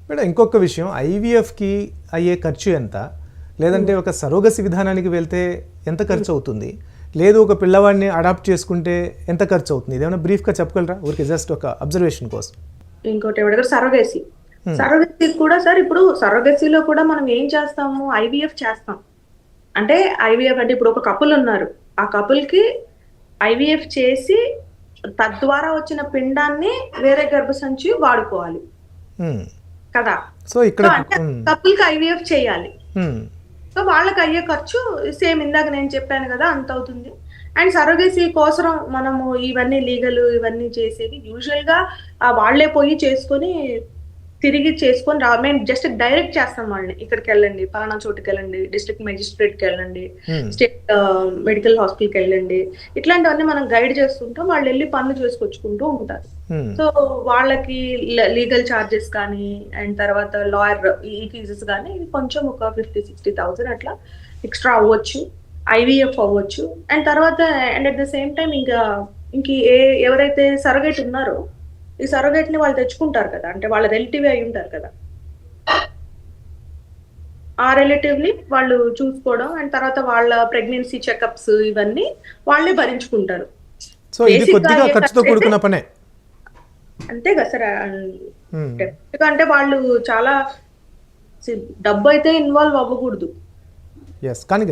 Madam ఇంకొక విషయం, ఐవీఎఫ్కి అయ్యే ఖర్చు ఎంత, లేదంటే ఒక సరోగసి విధానానికి వెళ్తే ఎంత ఖర్చు అవుతుంది, లేదు ఒక పిల్లవాడిని అడాప్ట్ చేసుకుంటే ఎంత ఖర్చు అవుతుంది, ఇదేమైనా బ్రీఫ్గా చెప్పగలరా ఊరికి జస్ట్ ఒక అబ్జర్వేషన్ కోసం? ఇంకోటి ఎవరి దగ్గర సరోగేసీ కూడా సార్, ఇప్పుడు సరోగేసీలో కూడా మనం ఏం చేస్తాము, ఐవీఎఫ్ చేస్తాం. అంటే ఐవీఎఫ్ అంటే ఇప్పుడు ఒక కపుల్ ఉన్నారు, ఆ కపుల్ కి ఐవీఎఫ్ చేసి తద్వారా వచ్చిన పిండాన్ని వేరే గర్భసంచి వాడుకోవాలి కదా. సో ఇక్కడ అంటే కపుల్ కి ఐవీఎఫ్ చేయాలి. సో వాళ్ళకి అయ్యే ఖర్చు సేమ్ ఇందాక నేను చెప్పాను కదా అంత అవుతుంది. అండ్ సరోగేసీ కోసం మనము ఇవన్నీ లీగల్ ఇవన్నీ చేసేది యూజువల్ గా వాళ్లే పోయి చేసుకొని తిరిగి చేసుకొని మేము జస్ట్ డైరెక్ట్ చేస్తాం వాళ్ళని, ఇక్కడికి వెళ్ళండి, పలానా చోటుకి వెళ్ళండి, డిస్ట్రిక్ట్ మెజిస్ట్రేట్కి వెళ్ళండి, స్టేట్ మెడికల్ హాస్పిటల్కి వెళ్ళండి, ఇట్లాంటివన్నీ మనం గైడ్ చేస్తుంటాం. వాళ్ళు వెళ్ళి పనులు చేసుకొచ్చుకుంటూ ఉంటారు. సో వాళ్ళకి లీగల్ ఛార్జెస్ కానీ అండ్ తర్వాత లాయర్ ఈ ఫీజెస్ కానీ కొంచెం ఒక 50,000-60,000 అట్లా ఎక్స్ట్రా అవ్వచ్చు, ఐవీఎఫ్ అవ్వచ్చు. అండ్ తర్వాత and at the same time ఇంక ఎవరైతే సరగేట్ ఉన్నారో ఈ సరోగేట్ ని వాళ్ళు తెచ్చుకుంటారు కదా, అంటే వాళ్ళ రిలేటివ్ అయి ఉంటారు కదా, ఆ రిలేటివ్ ని వాళ్ళు చూసుకోవడం అండ్ తర్వాత వాళ్ళ ప్రెగ్నెన్సీ చెకప్స్ ఇవన్నీ వాళ్ళే భరించుకుంటారు. సో ఇది కొద్దిగా ఖర్చుతో కూడుకున్న పనే అంతే కదా సార్. అంటే వాళ్ళు చాలా డబ్బు అయితే ఇన్వాల్వ్ అవ్వకూడదు. కానీ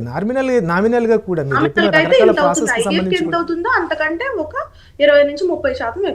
నామినల్ గా కూడా ఎంత అవుతుందో అంతకంటే ఒక 20-30% ఎక్కువ.